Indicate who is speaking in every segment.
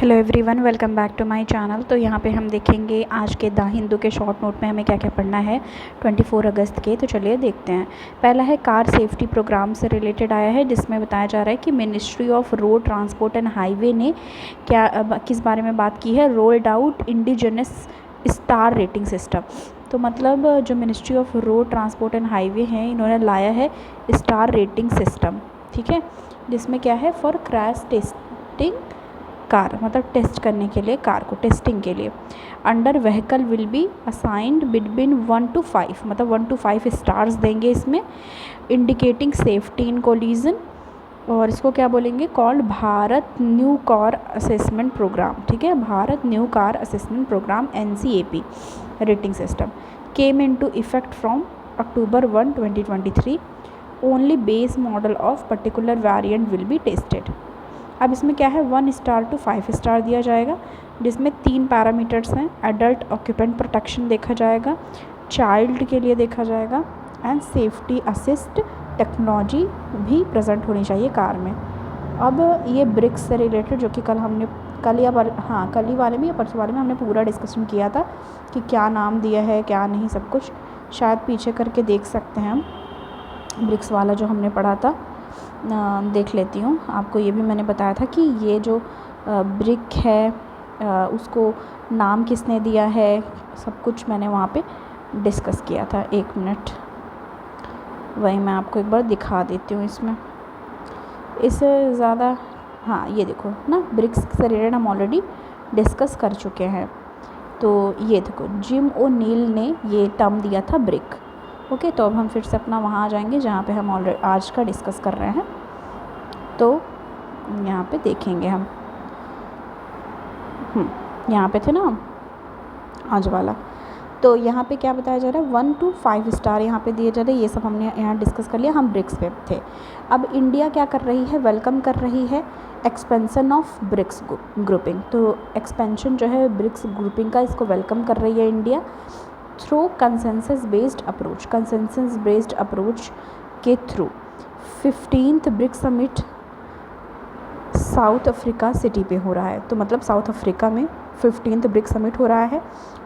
Speaker 1: Hello everyone, welcome back to my channel. तो यहाँ पे हम देखेंगे आज के द हिंदू के शॉर्ट नोट में हमें क्या क्या पढ़ना है 24 अगस्त के। तो चलिए देखते हैं। पहला है कार सेफ्टी प्रोग्राम से रिलेटेड आया है, जिसमें बताया जा रहा है कि ministry of road transport and highway ने किस बारे में बात की है, rolled out indigenous star rating system. तो मतलब जो ministry of road transport and highway हैं, इन्होंने लाया है स्टार रेटिंग सिस्टम, ठीक है, जिसमें क्या है फॉर क्रैश टेस्टिंग कार, मतलब टेस्ट करने के लिए कार को, टेस्टिंग के लिए। Under vehicle will be assigned between 1 to 5, मतलब 1 to 5 स्टार्स देंगे इसमें, इंडिकेटिंग सेफ्टी इन कोलिजन। और इसको क्या बोलेंगे, called Bharat new car assessment program, ठीक है, Bharat new car assessment program NCAP rating system came into effect from October 1, 2023। Only base model of particular variant will be tested. अब इसमें क्या है, 1 स्टार to 5 स्टार दिया जाएगा, जिसमें 3 पैरामीटर्स हैं। एडल्ट ऑक्यूपेंट प्रोटेक्शन देखा जाएगा, चाइल्ड के लिए देखा जाएगा, एंड सेफ्टी असिस्ट टेक्नोलॉजी भी प्रेजेंट होनी चाहिए कार में। अब ये ब्रिक्स से रिलेटेड, जो कि कल ही वाले में या परसों वाले में हमने पूरा डिस्कशन किया था कि क्या नाम दिया है क्या नहीं, सब कुछ शायद पीछे करके देख सकते हैं हम। ब्रिक्स वाला जो हमने पढ़ा था, देख लेती हूँ। आपको ये भी मैंने बताया था कि ये जो ब्रिक है उसको नाम किसने दिया है, सब कुछ मैंने वहाँ पे डिस्कस किया था। 1 मिनट, वही मैं आपको एक बार दिखा देती हूँ। इससे ज़्यादा, हाँ ये देखो ना, ब्रिक्स से रिलेटेड हम ऑलरेडी डिस्कस कर चुके हैं। तो ये देखो, जिम ओ'नील ने ये टर्म दिया था ब्रिक। ओके, तो अब हम फिर से अपना वहाँ आ जाएंगे जहाँ पे हम ऑलरेडी आज का डिस्कस कर रहे हैं। तो यहाँ पे देखेंगे हम, यहाँ पे थे ना हम, आज वाला। तो यहाँ पे क्या बताया जा रहा है, 1 to 5 स्टार यहाँ पे दिए जा रहे हैं। ये सब हमने यहाँ डिस्कस कर लिया, हम ब्रिक्स पे थे। अब इंडिया क्या कर रही है, वेलकम कर रही है एक्सपेंसन ऑफ ब्रिक्स ग्रुपिंग। तो एक्सपेंशन जो है ब्रिक्स ग्रुपिंग का, इसको वेलकम कर रही है India through consensus based approach के through. 15th BRICS summit South Africa city पे हो रहा है। तो मतलब साउथ अफ्रीका में 15th ब्रिक्स समिट हो रहा है,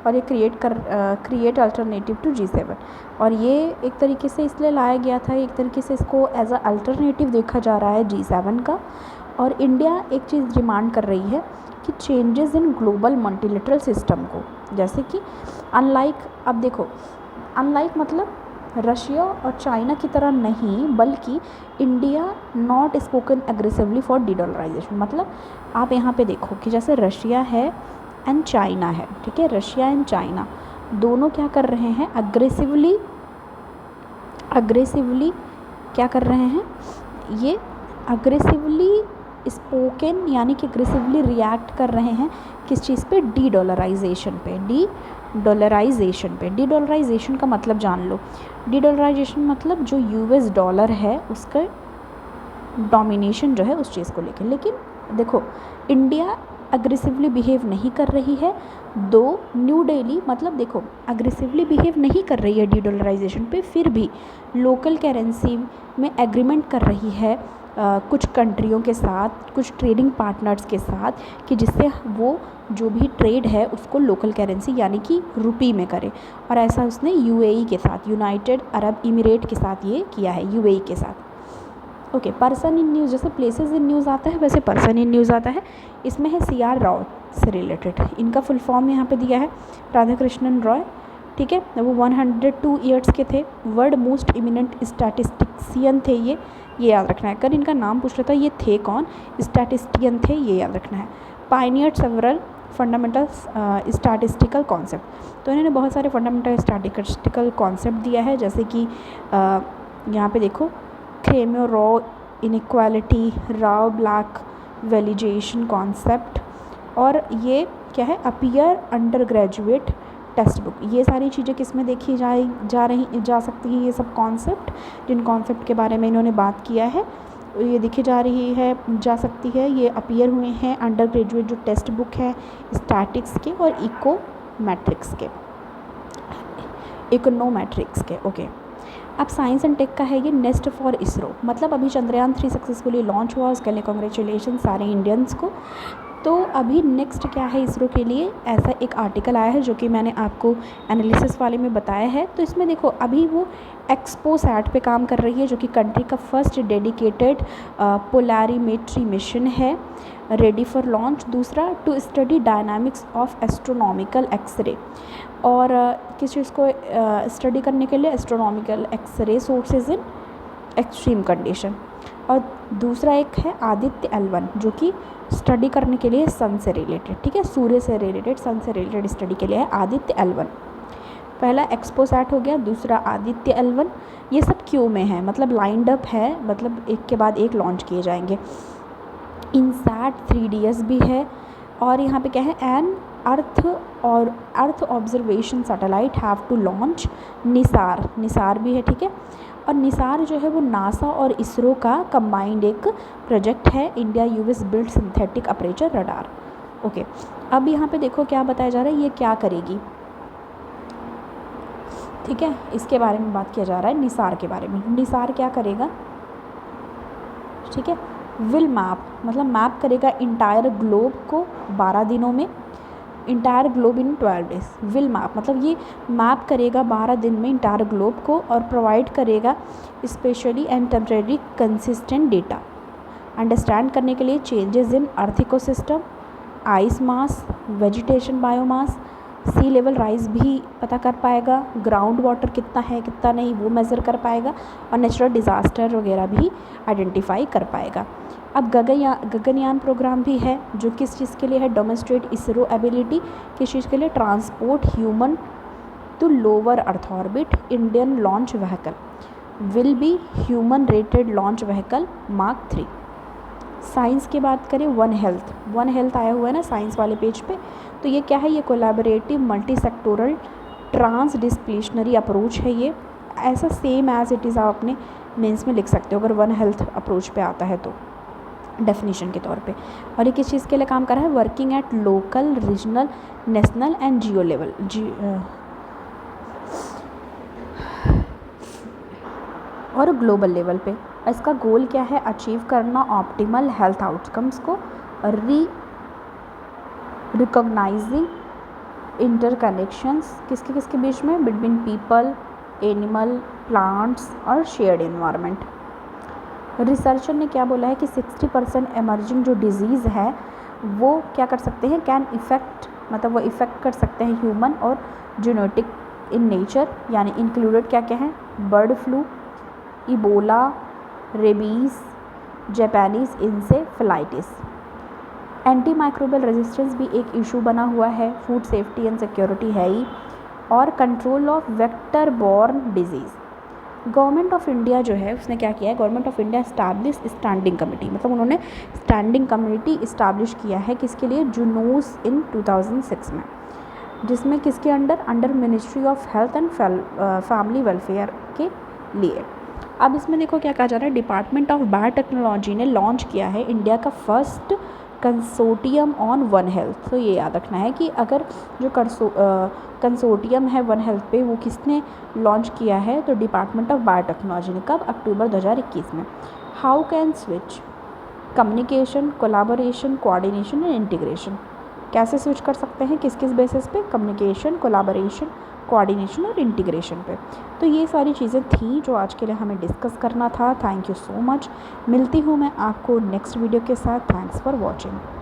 Speaker 1: और ये क्रिएट अल्टरनेटिव टू G7। और ये एक तरीके से इसलिए लाया गया था, एक तरीके से इसको एज अ अल्टरनेटिव देखा जा रहा है G7 का। और इंडिया एक चीज़ डिमांड कर रही है कि changes in global multilateral system को, जैसे कि अब देखो, अनलाइक मतलब रशिया और चाइना की तरह नहीं, बल्कि India not spoken aggressively for dedollarization. मतलब आप यहाँ पे देखो कि जैसे रशिया है एंड चाइना है, ठीक है, रशिया एंड चाइना दोनों क्या कर रहे हैं, अग्रेसिवली क्या कर रहे हैं, ये अग्रेसिवली स्पोकन यानी कि अग्रेसिवली रिएक्ट कर रहे हैं किस चीज़ पे, डीडॉलराइजेशन पे। डीडॉलराइजेशन का मतलब जान लो। डीडॉलराइजेशन मतलब जो US डॉलर है उसका डोमिनेशन जो है उस चीज़ को लेकर। लेकिन देखो, इंडिया अग्रेसिवली बिहेव नहीं कर रही है, दो न्यू दिल्ली मतलब देखो अग्रेसिवली बिहेव नहीं कर रही है डीडॉलराइजेशन पे, फिर भी लोकल करेंसी में एग्रीमेंट कर रही है कुछ कंट्रियों के साथ, कुछ ट्रेडिंग पार्टनर्स के साथ, कि जिससे वो जो भी ट्रेड है उसको लोकल करेंसी यानी कि रुपी में करे। और ऐसा उसने UAE के साथ, यूनाइटेड अरब इमिरेट के साथ ये किया है, UAE के साथ। ओके, पर्सन इन न्यूज़, जैसे प्लेसेस इन न्यूज़ आता है वैसे पर्सन इन न्यूज़ आता है। इसमें है CR राव से रिलेटेड, इनका फुल फॉर्म यहाँ पे दिया है, राधा कृष्णन रॉय, ठीक है। वो 102 ईयर्स के थे, वर्ल्ड मोस्ट इमिनेंट स्टैटिस्टिशियन थे ये याद रखना है। अगर इनका नाम पूछ रहा था ये थे कौन, स्टैटिस्टिशियन थे, ये याद रखना है। Pioneer several fundamental statistical concept, तो इन्होंने बहुत सारे फंडामेंटल स्टैटिस्टिकल कॉन्सेप्ट दिया है, जैसे कि यहाँ पे देखो, Cramer Rao inequality, Rao black validation concept, और ये क्या है, appear undergraduate textbook. ये सारी चीज़ें किस में देखी जा सकती हैं, ये सब कॉन्सेप्ट, जिन कॉन्सेप्ट के बारे में इन्होंने बात किया है ये देखी जा सकती है, ये अपीयर हुए हैं अंडर ग्रेजुएट जो टेक्स्ट बुक है स्टैटिक्स के और इकोनोमेट्रिक्स के। ओके, अब साइंस एंड टेक का है ये नेस्ट फॉर इसरो, मतलब अभी चंद्रयान 3 सक्सेसफुली लॉन्च हुआ, उसके लिए कॉन्ग्रेचुलेशन सारे इंडियंस को। तो अभी नेक्स्ट क्या है इसरो के लिए, ऐसा एक आर्टिकल आया है जो कि मैंने आपको एनालिसिस वाले में बताया है। तो इसमें देखो अभी वो एक्सपोसैट पे काम कर रही है, जो कि कंट्री का फर्स्ट डेडिकेटेड पोलैरिमेट्री मिशन है, रेडी फॉर लॉन्च। दूसरा, to study dynamics of astronomical x ray, और किस चीज़ को स्टडी करने के लिए, astronomical x ray sources in extreme condition. और दूसरा एक है आदित्य L1 जो कि स्टडी करने के लिए सन से रिलेटेड, ठीक है, सूर्य से रिलेटेड, सन से रिलेटेड स्टडी के लिए है आदित्य L1। पहला एक्सपोसैट हो गया, दूसरा आदित्य L1। ये सब क्यों में है, मतलब लाइंड अप है, मतलब एक के बाद एक लॉन्च किए जाएंगे। इनसैट 3DS भी है, और यहाँ पे क्या है, an earth observation satellite have to launch. NISAR भी है, ठीक है। और निसार जो है वो नासा और इसरो का कंबाइंड एक प्रोजेक्ट है, India US build synthetic aperture radar. Okay, अब यहाँ पे देखो क्या बताया जा रहा है, ये क्या करेगी, ठीक है, इसके बारे में बात किया जा रहा है, निसार के बारे में। निसार क्या करेगा, ठीक है, विल मैप, मतलब मैप करेगा इंटायर ग्लोब को 12 दिनों में, entire globe in 12 days. Will map मतलब ये मैप करेगा 12 दिन में इंटायर ग्लोब को, और प्रोवाइड करेगा specially and temporary consistent data understand करने के लिए changes in earth ecosystem, ice mass, vegetation biomass, sea level rise भी पता कर पाएगा, ग्राउंड वाटर कितना है कितना नहीं वो मेज़र कर पाएगा, और नेचुरल डिज़ास्टर वगैरह भी आइडेंटिफाई कर पाएगा। अब गगनयान प्रोग्राम भी है, जो किस चीज़ के लिए है, डेमोन्स्ट्रेट इसरो एबिलिटी, किस चीज़ के लिए, transport human to lower earth orbit, Indian launch vehicle will be human rated launch vehicle mark 3। Science की बात करें, वन हेल्थ आया हुआ है ना साइंस वाले पेज पे, तो ये क्या है, ये collaborative multi sectoral transdisciplinary approach है। ये ऐसा सेम एज इट इज़ आप अपने मेंस में लिख सकते हो अगर वन हेल्थ अप्रोच पे आता है तो, डेफिनेशन के तौर पे। और ये किस चीज़ के लिए काम कर रहा है, working at local, regional, national and Jio level, और ग्लोबल लेवल पे। इसका गोल क्या है, अचीव करना ऑप्टिमल हेल्थ आउटकम्स को, रिकॉग्नाइजिंग इंटरकनेक्शंस किसके बीच में, बिटवीन पीपल, एनिमल, प्लांट्स और शेयर्ड इन्वायरमेंट। रिसर्चर ने क्या बोला है कि 60% एमर्जिंग जो डिजीज़ है वो क्या कर सकते हैं, कैन इफ़ेक्ट, मतलब वो इफ़ेक्ट कर सकते हैं ह्यूमन और जेनेटिक इन नेचर, यानी इंक्लूडेड क्या क्या है, bird flu, Ebola, rabies, Japanese encephalitis. Anti microbial resistance भी एक इशू बना हुआ है, फूड सेफ्टी एंड सिक्योरिटी है ही, और control of vector borne disease. Government of India जो है उसने क्या किया है, government of India establish standing committee, मतलब उन्होंने स्टैंडिंग कमेटी इस्टेब्लिश किया है किसके लिए, जुनूस इन 2006 में, जिसमें किसके under ministry of health and family welfare के लिए। अब इसमें देखो क्या कहा जा रहा है, डिपार्टमेंट ऑफ बायोटेक्नोलॉजी ने लॉन्च किया है इंडिया का first consortium on one health. तो ये याद रखना है कि अगर जो कंसोर्टियम है वन हेल्थ पे वो किसने लॉन्च किया है, तो डिपार्टमेंट ऑफ बायोटेक्नोलॉजी ने, कब, अक्टूबर 2021 में। How can switch, communication, collaboration, coordination and integration, कैसे स्विच कर सकते हैं, किस किस बेसिस पे, कम्युनिकेशन, कोलाबोरेशन, कोऑर्डिनेशन और इंटीग्रेशन पे। तो ये सारी चीज़ें थी जो आज के लिए हमें डिस्कस करना था। Thank you so much. मिलती हूँ मैं आपको नेक्स्ट वीडियो के साथ। Thanks for watching.